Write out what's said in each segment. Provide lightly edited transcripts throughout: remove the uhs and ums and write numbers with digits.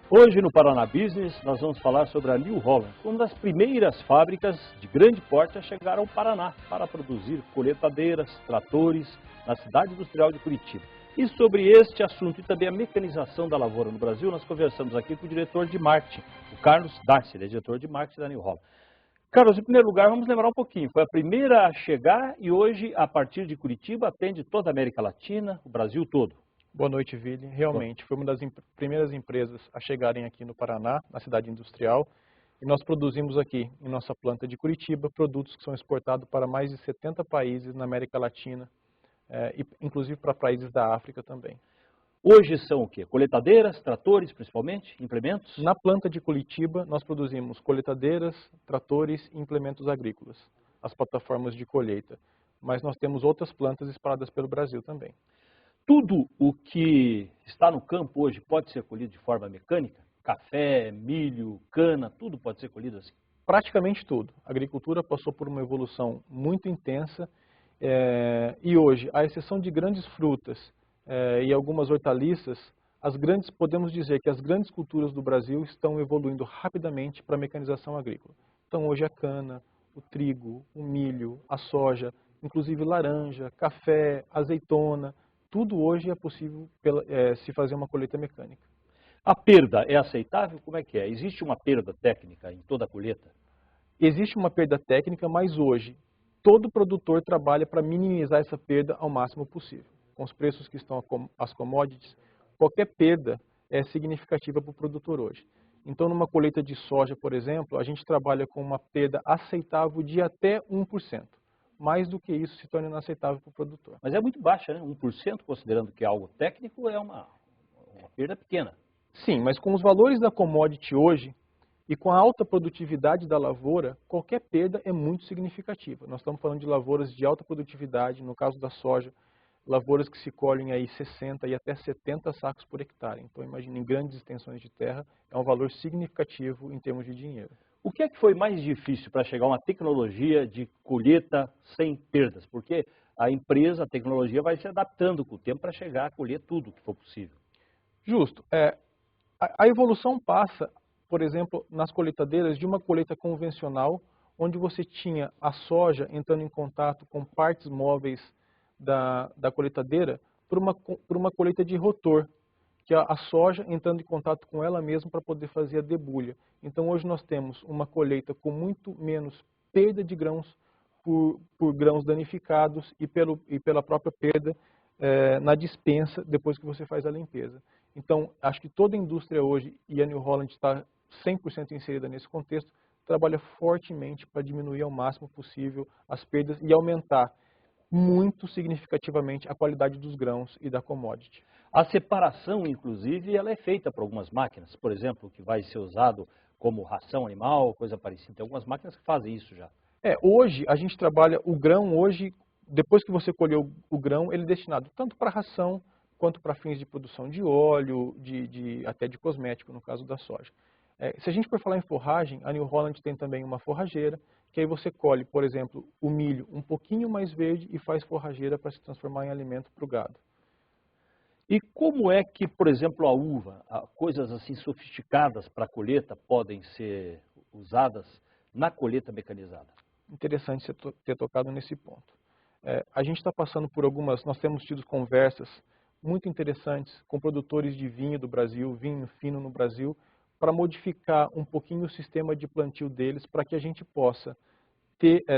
Hoje no Paraná Business nós vamos falar sobre a New Holland, uma das primeiras fábricas de grande porte a chegar ao Paraná para produzir colheitadeiras, tratores na cidade industrial de Curitiba. E sobre este assunto e também a mecanização da lavoura no Brasil, nós conversamos aqui com o diretor de marketing, o Carlos Darcy, ele é diretor de marketing da New Holland. Carlos, em primeiro lugar, vamos lembrar um pouquinho, foi a primeira a chegar e hoje, a partir de Curitiba, atende toda a América Latina, o Brasil todo. Boa noite, Vili. Realmente, foi uma das primeiras empresas a chegarem aqui no Paraná, na cidade industrial, e nós produzimos aqui, em nossa planta de Curitiba, produtos que são exportados para mais de 70 países na América Latina, e inclusive para países da África também. Hoje são o quê? Coletadeiras, tratores principalmente, implementos? Na planta de Curitiba, nós produzimos coletadeiras, tratores e implementos agrícolas, as plataformas de colheita, mas nós temos outras plantas espalhadas pelo Brasil também. Tudo o que está no campo hoje pode ser colhido de forma mecânica? Café, milho, cana, tudo pode ser colhido assim? Praticamente tudo. A agricultura passou por uma evolução muito intensa e hoje, à exceção de grandes frutas e algumas hortaliças, podemos dizer que as grandes culturas do Brasil estão evoluindo rapidamente para a mecanização agrícola. Então hoje a cana, o trigo, o milho, a soja, inclusive laranja, café, azeitona, tudo hoje é possível se fazer uma colheita mecânica. A perda é aceitável? Como é que é? Existe uma perda técnica em toda a colheita? Existe uma perda técnica, mas hoje todo produtor trabalha para minimizar essa perda ao máximo possível. Com os preços que estão as commodities, qualquer perda é significativa para o produtor hoje. Então, numa colheita de soja, por exemplo, a gente trabalha com uma perda aceitável de até 1%. Mais do que isso se torna inaceitável para o produtor. Mas é muito baixa, né? 1%, considerando que é algo técnico, é uma perda pequena. Sim, mas com os valores da commodity hoje e com a alta produtividade da lavoura, qualquer perda é muito significativa. Nós estamos falando de lavouras de alta produtividade, no caso da soja, lavouras que se colhem aí 60 e até 70 sacos por hectare. Então, imagine, em grandes extensões de terra, é um valor significativo em termos de dinheiro. O que é que foi mais difícil para chegar a uma tecnologia de colheita sem perdas? Porque a empresa, a tecnologia vai se adaptando com o tempo para chegar a colher tudo que for possível. Justo. A evolução passa, por exemplo, nas colheitadeiras de uma colheita convencional, onde você tinha a soja entrando em contato com partes móveis da colheitadeira, por uma colheita de rotor, que é a soja entrando em contato com ela mesma para poder fazer a debulha. Então hoje nós temos uma colheita com muito menos perda de grãos por grãos danificados e pela própria perda na dispensa depois que você faz a limpeza. Então acho que toda a indústria hoje, e a New Holland está 100% inserida nesse contexto, trabalha fortemente para diminuir ao máximo possível as perdas e aumentar muito significativamente a qualidade dos grãos e da commodity. A separação, inclusive, ela é feita por algumas máquinas, por exemplo, que vai ser usado como ração animal, coisa parecida. Tem algumas máquinas que fazem isso já. Hoje a gente trabalha o grão, depois que você colheu o grão, ele é destinado tanto para ração, quanto para fins de produção de óleo, até de cosmético, no caso da soja. Se a gente for falar em forragem, a New Holland tem também uma forrageira, que aí você colhe, por exemplo, o milho um pouquinho mais verde e faz forrageira para se transformar em alimento para o gado. E como é que, por exemplo, a uva, coisas assim sofisticadas para a colheita podem ser usadas na colheita mecanizada? Interessante você ter tocado nesse ponto. A gente está passando por nós temos tido conversas muito interessantes com produtores de vinho do Brasil, vinho fino no Brasil, para modificar um pouquinho o sistema de plantio deles, para que a gente possa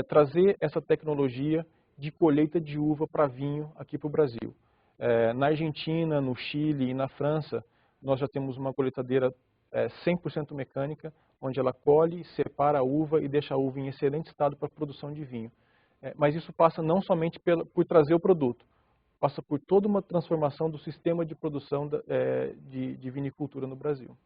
trazer essa tecnologia de colheita de uva para vinho aqui para o Brasil. Na Argentina, no Chile e na França, nós já temos uma colheitadeira 100% mecânica, onde ela colhe, separa a uva e deixa a uva em excelente estado para a produção de vinho. Mas isso passa não somente por trazer o produto, passa por toda uma transformação do sistema de produção de vinicultura no Brasil.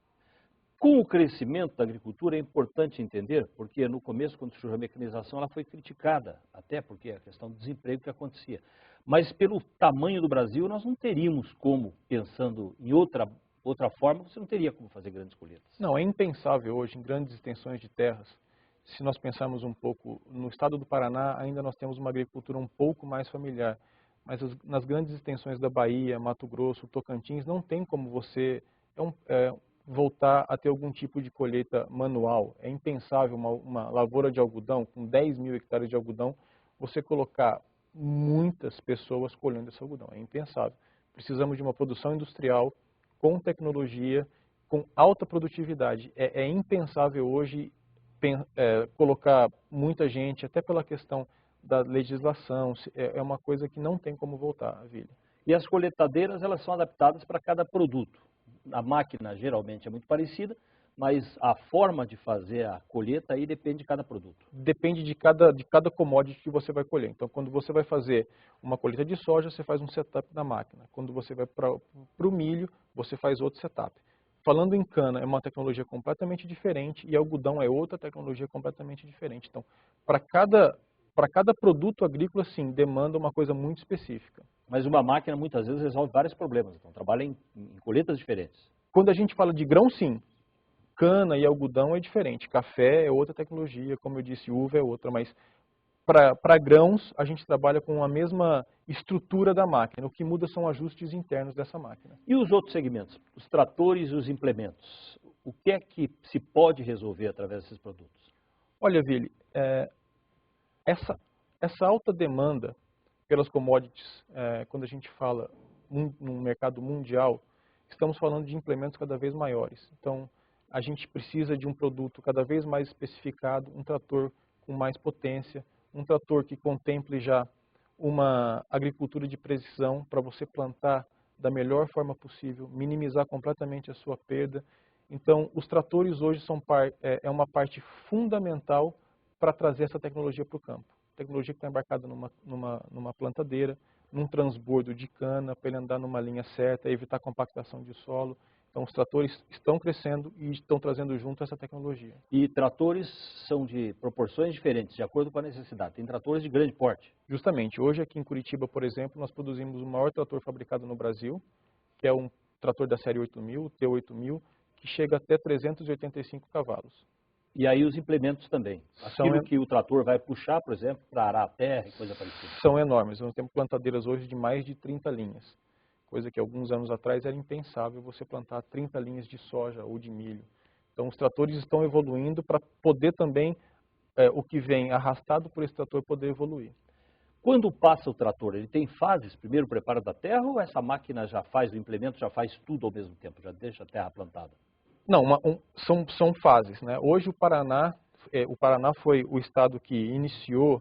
Com o crescimento da agricultura é importante entender, porque no começo, quando surgiu a mecanização, ela foi criticada, até porque a questão do desemprego que acontecia. Mas pelo tamanho do Brasil, nós não teríamos como, pensando em outra forma, você não teria como fazer grandes colheitas. Não, é impensável hoje, em grandes extensões de terras. Se nós pensarmos um pouco, no estado do Paraná, ainda nós temos uma agricultura um pouco mais familiar. Mas nas grandes extensões da Bahia, Mato Grosso, Tocantins, não tem como você... voltar a ter algum tipo de colheita manual. É impensável uma lavoura de algodão, com 10 mil hectares de algodão, você colocar muitas pessoas colhendo esse algodão. É impensável. Precisamos de uma produção industrial com tecnologia, com alta produtividade. É impensável hoje colocar muita gente, até pela questão da legislação, é uma coisa que não tem como voltar, Vili. E as colheitadeiras, elas são adaptadas para cada produto. A máquina geralmente é muito parecida, mas a forma de fazer a colheita aí depende de cada produto. Depende de cada commodity que você vai colher. Então, quando você vai fazer uma colheita de soja, você faz um setup da máquina. Quando você vai para o milho, você faz outro setup. Falando em cana, é uma tecnologia completamente diferente e algodão é outra tecnologia completamente diferente. Então, para cada produto agrícola, sim, demanda uma coisa muito específica. Mas uma máquina muitas vezes resolve vários problemas, então trabalha em colheitas diferentes. Quando a gente fala de grão, sim. Cana e algodão é diferente. Café é outra tecnologia, como eu disse, uva é outra, mas para grãos a gente trabalha com a mesma estrutura da máquina. O que muda são ajustes internos dessa máquina. E os outros segmentos, os tratores e os implementos, o que é que se pode resolver através desses produtos? Olha, Vili, essa alta demanda pelas commodities, quando a gente fala no mercado mundial, estamos falando de implementos cada vez maiores. Então, a gente precisa de um produto cada vez mais especificado, um trator com mais potência, um trator que contemple já uma agricultura de precisão para você plantar da melhor forma possível, minimizar completamente a sua perda. Então, os tratores hoje são uma parte fundamental para trazer essa tecnologia para o campo. Tecnologia que está embarcada numa plantadeira, num transbordo de cana, para ele andar numa linha certa, evitar compactação de solo. Então, os tratores estão crescendo e estão trazendo junto essa tecnologia. E tratores são de proporções diferentes, de acordo com a necessidade. Tem tratores de grande porte. Justamente. Hoje, aqui em Curitiba, por exemplo, nós produzimos o maior trator fabricado no Brasil, que é um trator da série 8000, T8000, que chega até 385 cavalos. E aí os implementos também. Aquilo que o trator vai puxar, por exemplo, para arar a terra e coisa parecida. São enormes. Nós temos plantadeiras hoje de mais de 30 linhas. Coisa que alguns anos atrás era impensável você plantar 30 linhas de soja ou de milho. Então os tratores estão evoluindo para poder também, o que vem arrastado por esse trator, poder evoluir. Quando passa o trator, ele tem fases? Primeiro o preparo da terra ou essa máquina já faz, o implemento já faz tudo ao mesmo tempo, já deixa a terra plantada? Não, são fases, né? Hoje o Paraná foi o estado que iniciou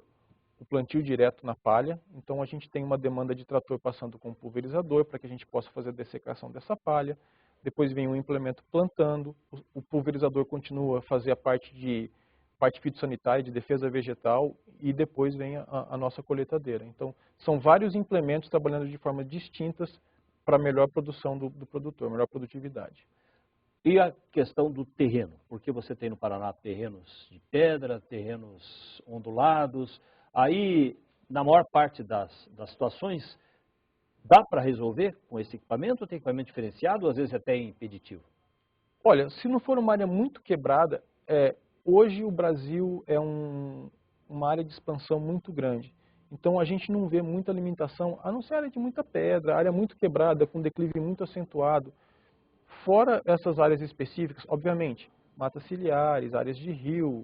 o plantio direto na palha, então a gente tem uma demanda de trator passando com pulverizador para que a gente possa fazer a dessecação dessa palha. Depois vem o implemento plantando, o pulverizador continua a fazer a parte fitossanitária, de defesa vegetal, e depois vem a nossa colheitadeira. Então são vários implementos trabalhando de formas distintas para melhor produção do produtor, melhor produtividade. E a questão do terreno, porque você tem no Paraná terrenos de pedra, terrenos ondulados, aí na maior parte das situações dá para resolver com esse equipamento, ou tem equipamento diferenciado, ou às vezes até impeditivo? Olha, se não for uma área muito quebrada, hoje o Brasil é uma área de expansão muito grande. Então a gente não vê muita limitação, a não ser área de muita pedra, área muito quebrada, com declive muito acentuado. Fora essas áreas específicas, obviamente, matas ciliares, áreas de rio,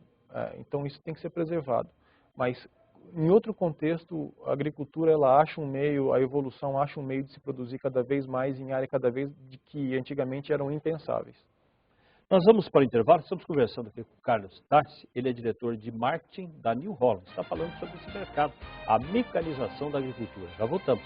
então isso tem que ser preservado. Mas em outro contexto, a agricultura ela acha um meio, a evolução acha um meio de se produzir cada vez mais em área cada vez de que antigamente eram impensáveis. Nós vamos para o intervalo, estamos conversando aqui com o Carlos Tarsi, ele é diretor de marketing da New Holland, está falando sobre esse mercado, a mecanização da agricultura. Já voltamos.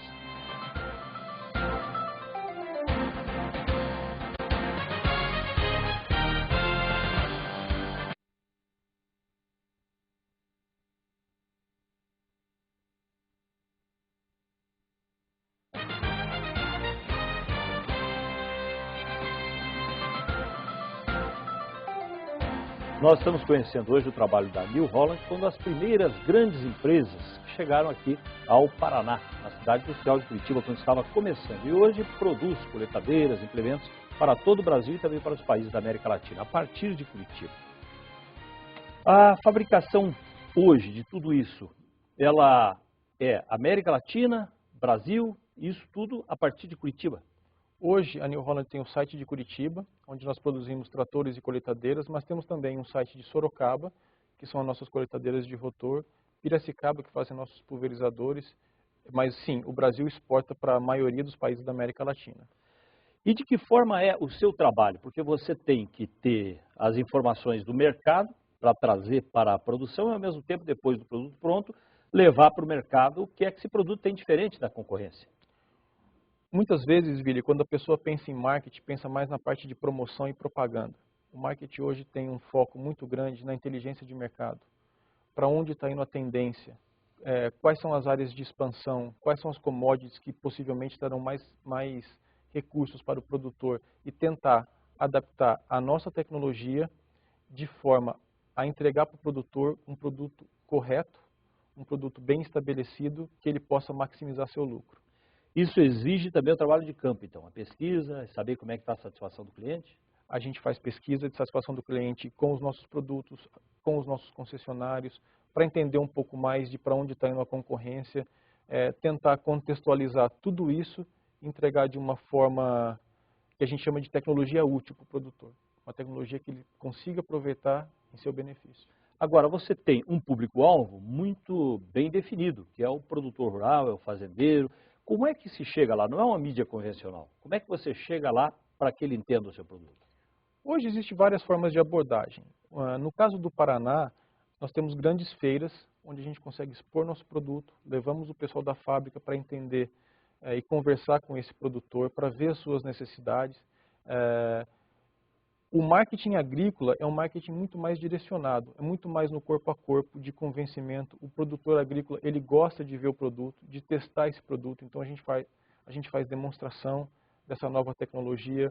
Nós estamos conhecendo hoje o trabalho da New Holland, que foi uma das primeiras grandes empresas que chegaram aqui ao Paraná, na cidade industrial de Curitiba, quando estava começando. E hoje produz coletadeiras, implementos para todo o Brasil e também para os países da América Latina, a partir de Curitiba. A fabricação hoje de tudo isso, ela é América Latina, Brasil, isso tudo a partir de Curitiba? Hoje, a New Holland tem o site de Curitiba, onde nós produzimos tratores e colheitadeiras, mas temos também um site de Sorocaba, que são as nossas colheitadeiras de rotor, Piracicaba, que fazem nossos pulverizadores, mas sim, o Brasil exporta para a maioria dos países da América Latina. E de que forma é o seu trabalho? Porque você tem que ter as informações do mercado para trazer para a produção e, ao mesmo tempo, depois do produto pronto, levar para o mercado o que é que esse produto tem diferente da concorrência. Muitas vezes, Vili, quando a pessoa pensa em marketing, pensa mais na parte de promoção e propaganda. O marketing hoje tem um foco muito grande na inteligência de mercado. Para onde está indo a tendência? Quais são as áreas de expansão? Quais são as commodities que possivelmente darão mais recursos para o produtor? E tentar adaptar a nossa tecnologia de forma a entregar para o produtor um produto correto, um produto bem estabelecido, que ele possa maximizar seu lucro. Isso exige também o trabalho de campo, então, a pesquisa, saber como é que está a satisfação do cliente? A gente faz pesquisa de satisfação do cliente com os nossos produtos, com os nossos concessionários, para entender um pouco mais de para onde está indo a concorrência, tentar contextualizar tudo isso e entregar de uma forma que a gente chama de tecnologia útil para o produtor. Uma tecnologia que ele consiga aproveitar em seu benefício. Agora, você tem um público-alvo muito bem definido, que é o produtor rural, é o fazendeiro. Como é que se chega lá? Não é uma mídia convencional. Como é que você chega lá para que ele entenda o seu produto? Hoje existem várias formas de abordagem. No caso do Paraná, nós temos grandes feiras onde a gente consegue expor nosso produto, levamos o pessoal da fábrica para entender e conversar com esse produtor, para ver as suas necessidades. O marketing agrícola é um marketing muito mais direcionado, é muito mais no corpo a corpo, de convencimento. O produtor agrícola, ele gosta de ver o produto, de testar esse produto, então a gente faz demonstração dessa nova tecnologia.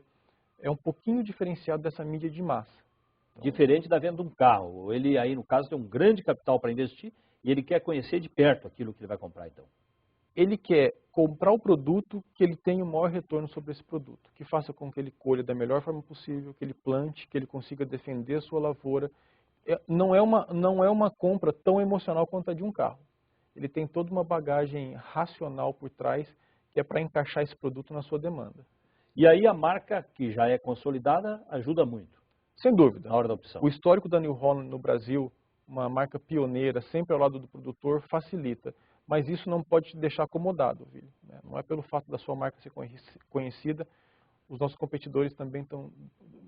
É um pouquinho diferenciado dessa mídia de massa. Diferente da venda de um carro. Ele aí, no caso, tem um grande capital para investir e ele quer conhecer de perto aquilo que ele vai comprar, então. Ele quer comprar o produto que ele tenha o maior retorno sobre esse produto, que faça com que ele colha da melhor forma possível, que ele plante, que ele consiga defender a sua lavoura. Não é uma compra tão emocional quanto a de um carro. Ele tem toda uma bagagem racional por trás, que é para encaixar esse produto na sua demanda. E aí a marca, que já é consolidada, ajuda muito. Sem dúvida. Na hora da opção. O histórico da New Holland no Brasil, uma marca pioneira, sempre ao lado do produtor, facilita. Mas isso não pode te deixar acomodado, Vili, né? Não é pelo fato da sua marca ser conhecida, os nossos competidores também estão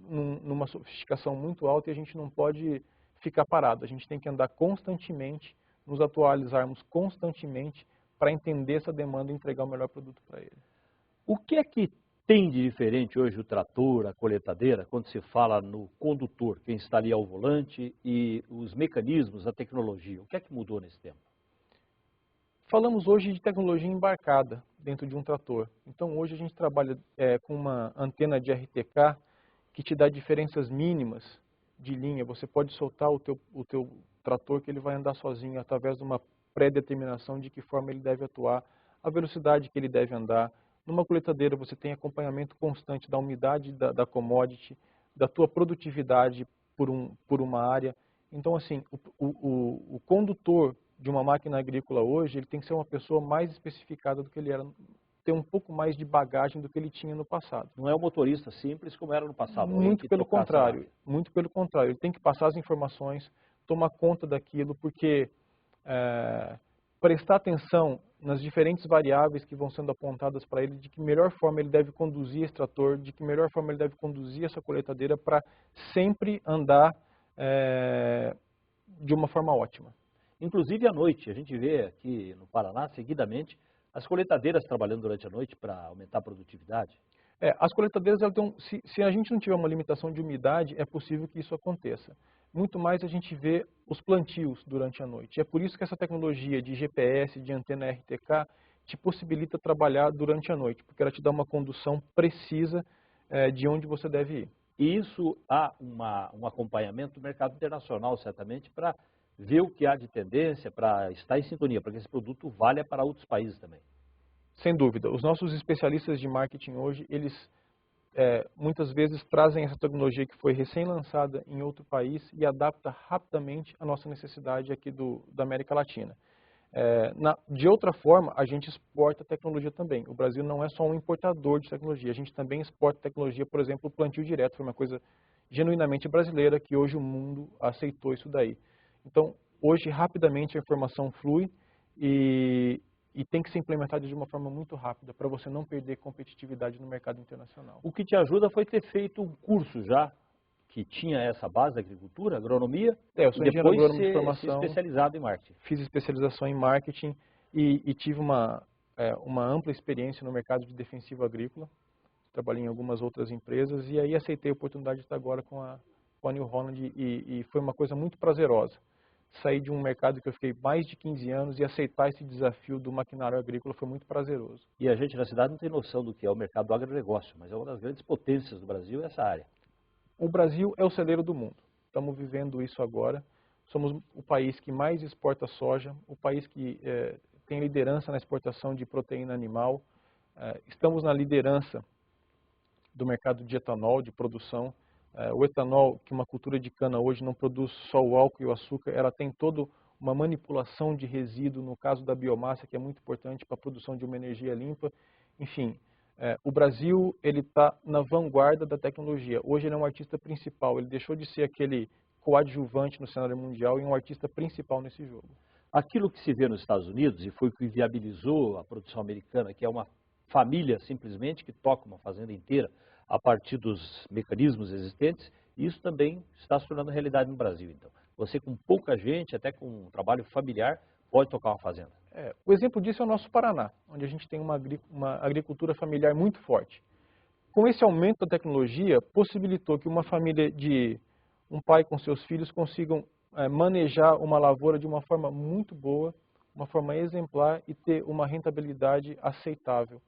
numa sofisticação muito alta e a gente não pode ficar parado. A gente tem que andar constantemente, nos atualizarmos constantemente para entender essa demanda e entregar o melhor produto para ele. O que é que tem de diferente hoje o trator, a colheitadeira, quando se fala no condutor, quem está ali ao volante, e os mecanismos, a tecnologia? O que é que mudou nesse tempo? Falamos hoje de tecnologia embarcada dentro de um trator. Então hoje a gente trabalha com uma antena de RTK que te dá diferenças mínimas de linha. Você pode soltar o teu trator que ele vai andar sozinho através de uma pré-determinação de que forma ele deve atuar, a velocidade que ele deve andar. Numa colheitadeira você tem acompanhamento constante da umidade da commodity, da tua produtividade por uma área. Então assim, o condutor de uma máquina agrícola hoje, ele tem que ser uma pessoa mais especificada do que ele era, ter um pouco mais de bagagem do que ele tinha no passado. Não é um motorista simples como era no passado. Muito pelo contrário, muito pelo contrário. Ele tem que passar as informações, tomar conta daquilo, porque prestar atenção nas diferentes variáveis que vão sendo apontadas para ele, de que melhor forma ele deve conduzir esse trator, de que melhor forma ele deve conduzir essa colheitadeira para sempre andar de uma forma ótima. Inclusive à noite, a gente vê aqui no Paraná, seguidamente, as colheitadeiras trabalhando durante a noite para aumentar a produtividade. As colheitadeiras, se a gente não tiver uma limitação de umidade, é possível que isso aconteça. Muito mais a gente vê os plantios durante a noite. É por isso que essa tecnologia de GPS, de antena RTK, te possibilita trabalhar durante a noite, porque ela te dá uma condução precisa de onde você deve ir. E isso há um acompanhamento do mercado internacional, certamente, para ver o que há de tendência, para estar em sintonia, para que esse produto valha para outros países também. Sem dúvida. Os nossos especialistas de marketing hoje, eles muitas vezes trazem essa tecnologia que foi recém-lançada em outro país e adapta rapidamente a nossa necessidade aqui da América Latina. De outra forma, a gente exporta tecnologia também. O Brasil não é só um importador de tecnologia, a gente também exporta tecnologia, por exemplo, o plantio direto foi uma coisa genuinamente brasileira, que hoje o mundo aceitou isso daí. Então, hoje, rapidamente, a informação flui e tem que ser implementada de uma forma muito rápida, para você não perder competitividade no mercado internacional. O que te ajuda foi ter feito um curso já, que tinha essa base da agricultura, agronomia, Eu e sou engenheiro depois agrônomo de ser formação, especializado em marketing. fiz especialização em marketing e tive uma ampla experiência no mercado de defensivo agrícola. Trabalhei em algumas outras empresas e aí aceitei a oportunidade de estar agora com a New Holland e foi uma coisa muito prazerosa. Sair de um mercado que eu fiquei mais de 15 anos e aceitar esse desafio do maquinário agrícola foi muito prazeroso. E a gente na cidade não tem noção do que é o mercado do agronegócio, mas é uma das grandes potências do Brasil essa área. O Brasil é o celeiro do mundo. Estamos vivendo isso agora. Somos o país que mais exporta soja, o país que tem liderança na exportação de proteína animal. Estamos na liderança do mercado de etanol, de produção. O etanol, que uma cultura de cana hoje não produz só o álcool e o açúcar, ela tem toda uma manipulação de resíduo, no caso da biomassa, que é muito importante para a produção de uma energia limpa. Enfim, o Brasil está na vanguarda da tecnologia. Hoje ele é um artista principal, ele deixou de ser aquele coadjuvante no cenário mundial e um artista principal nesse jogo. Aquilo que se vê nos Estados Unidos, e foi o que viabilizou a produção americana, que é uma família simplesmente que toca uma fazenda inteira a partir dos mecanismos existentes, isso também está se tornando realidade no Brasil. Então, você com pouca gente, até com um trabalho familiar, pode tocar uma fazenda. O exemplo disso é o nosso Paraná, onde a gente tem uma agricultura familiar muito forte. Com esse aumento da tecnologia, possibilitou que uma família de um pai com seus filhos consigam manejar uma lavoura de uma forma muito boa, uma forma exemplar e ter uma rentabilidade aceitável.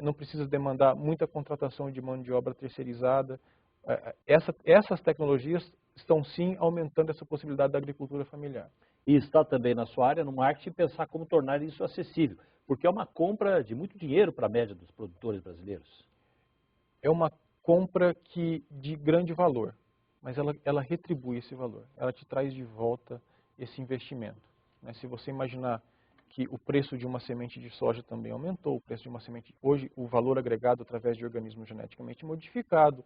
Não precisa demandar muita contratação de mão de obra terceirizada. Essas tecnologias estão sim aumentando essa possibilidade da agricultura familiar. E está também na sua área, no marketing, pensar como tornar isso acessível, porque é uma compra de muito dinheiro para a média dos produtores brasileiros. É uma compra de grande valor, mas ela retribui esse valor, ela te traz de volta esse investimento. Se você imaginar que o preço de uma semente de soja também aumentou, o preço de uma semente, hoje o valor agregado através de organismo geneticamente modificado,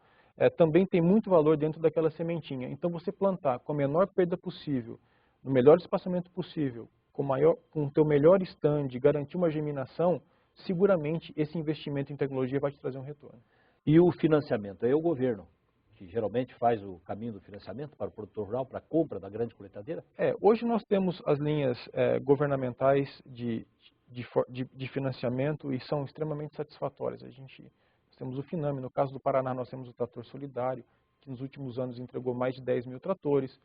também tem muito valor dentro daquela sementinha. Então você plantar com a menor perda possível, no melhor espaçamento possível, com o teu melhor stand, garantir uma germinação, seguramente esse investimento em tecnologia vai te trazer um retorno. E o financiamento? É o governo que geralmente faz o caminho do financiamento para o produtor rural, para a compra da grande coletadeira? Hoje nós temos as linhas governamentais de financiamento e são extremamente satisfatórias. Nós temos o Finame, no caso do Paraná nós temos o Trator Solidário, que nos últimos anos entregou mais de 10 mil tratores.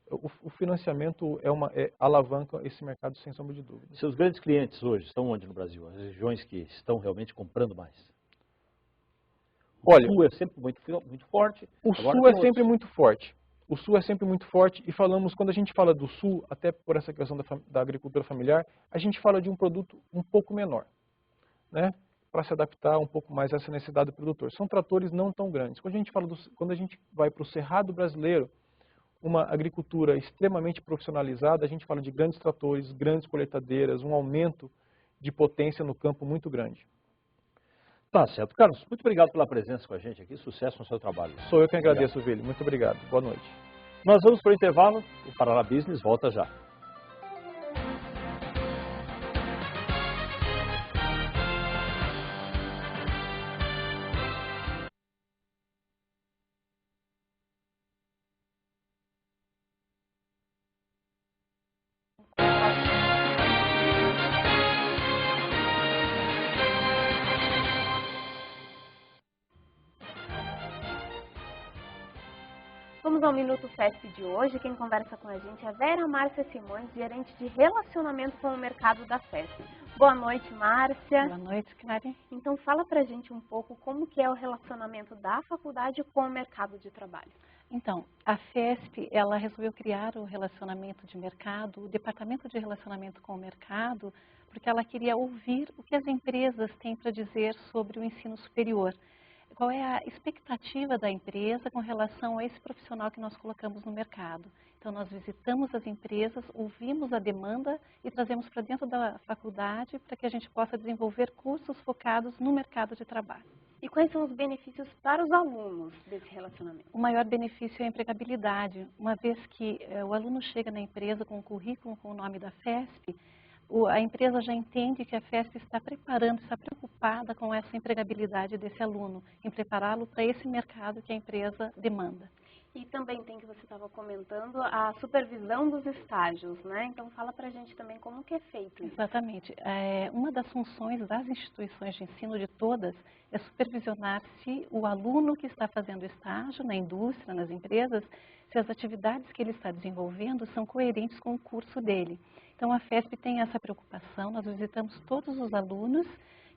O financiamento alavanca esse mercado sem sombra de dúvida. Seus grandes clientes hoje estão onde no Brasil? As regiões que estão realmente comprando mais? Olha, o Sul é sempre muito forte. O Sul é sempre muito forte. O Sul é sempre muito forte e quando a gente fala do Sul, até por essa questão da agricultura familiar, a gente fala de um produto um pouco menor, né? Para se adaptar um pouco mais a essa necessidade do produtor. São tratores não tão grandes. Quando a gente vai para o Cerrado brasileiro, uma agricultura extremamente profissionalizada, a gente fala de grandes tratores, grandes coletadeiras, um aumento de potência no campo muito grande. Tá certo. Carlos, muito obrigado pela presença com a gente aqui. Sucesso no seu trabalho. Sou eu que agradeço, Vili. Muito obrigado. Boa noite. Nós vamos para o intervalo. O Paraná Business volta já. Vamos ao Minuto FESP de hoje. Quem conversa com a gente é Vera Márcia Simões, gerente de relacionamento com o mercado da FESP. Boa noite, Márcia. Boa noite, Clary. Então fala pra gente um pouco como que é o relacionamento da faculdade com o mercado de trabalho. Então, a FESP, ela resolveu criar o relacionamento de mercado, o departamento de relacionamento com o mercado, porque ela queria ouvir o que as empresas têm para dizer sobre o ensino superior. qual é a expectativa da empresa com relação a esse profissional que nós colocamos no mercado. Então, nós visitamos as empresas, ouvimos a demanda e trazemos para dentro da faculdade para que a gente possa desenvolver cursos focados no mercado de trabalho. E quais são os benefícios para os alunos desse relacionamento? O maior benefício é a empregabilidade. Uma vez que o aluno chega na empresa com o currículo, com o nome da FESP, a empresa já entende que a FESP está preparando, está preocupada com essa empregabilidade desse aluno, em prepará-lo para esse mercado que a empresa demanda. E também tem que você estava comentando a supervisão dos estágios, né? Então fala pra gente também como que é feito isso. Exatamente. Uma das funções das instituições de ensino de todas é supervisionar se o aluno que está fazendo estágio na indústria, nas empresas, se as atividades que ele está desenvolvendo são coerentes com o curso dele. Então a FESP tem essa preocupação, nós visitamos todos os alunos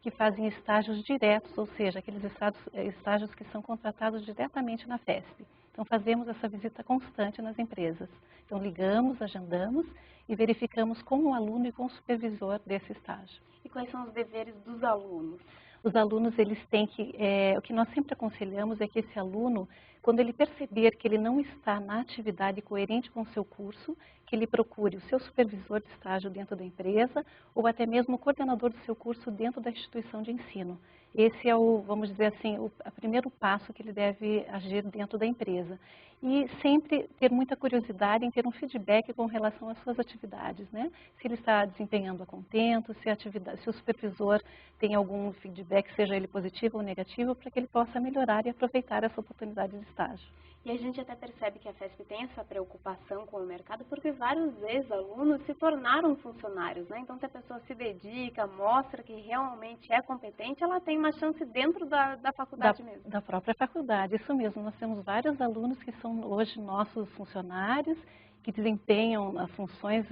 que fazem estágios diretos, ou seja, aqueles estágios que são contratados diretamente na FESP. Então fazemos essa visita constante nas empresas. Então ligamos, agendamos e verificamos com o aluno e com o supervisor desse estágio. E quais são os deveres dos alunos? Os alunos, eles têm que, o que nós sempre aconselhamos é que esse aluno, quando ele perceber que ele não está na atividade coerente com o seu curso, que ele procure o seu supervisor de estágio dentro da empresa ou até mesmo o coordenador do seu curso dentro da instituição de ensino. Esse é o, vamos dizer assim, o primeiro passo que ele deve agir dentro da empresa. E sempre ter muita curiosidade em ter um feedback com relação às suas atividades, né? Se ele está desempenhando a contento, se o supervisor tem algum feedback, seja ele positivo ou negativo, para que ele possa melhorar e aproveitar essa oportunidade de estágio. E a gente até percebe que a FESP tem essa preocupação com o mercado, porque vários ex-alunos se tornaram funcionários, né? Então, se a pessoa se dedica, mostra que realmente é competente, ela tem uma chance dentro da faculdade mesmo. Da própria faculdade, isso mesmo. Nós temos vários alunos que são hoje nossos funcionários, que desempenham as funções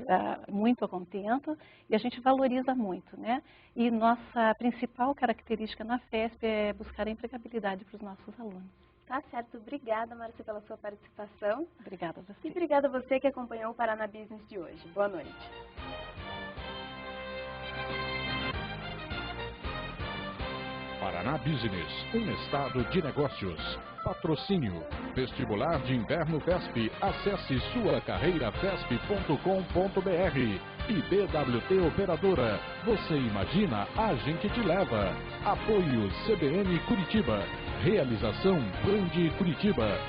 muito a contento e a gente valoriza muito, né? E nossa principal característica na FESP é buscar a empregabilidade para os nossos alunos. Tá certo. Obrigada, Márcia, pela sua participação. Obrigada a você. E obrigada a você que acompanhou o Paraná Business de hoje. Boa noite. Paraná Business, um estado de negócios. Patrocínio. Vestibular de Inverno FESP. Acesse suacarreirafesp.com.br. E BWT Operadora. Você imagina, a gente te leva. Apoio CBN Curitiba. Realização Brand Curitiba.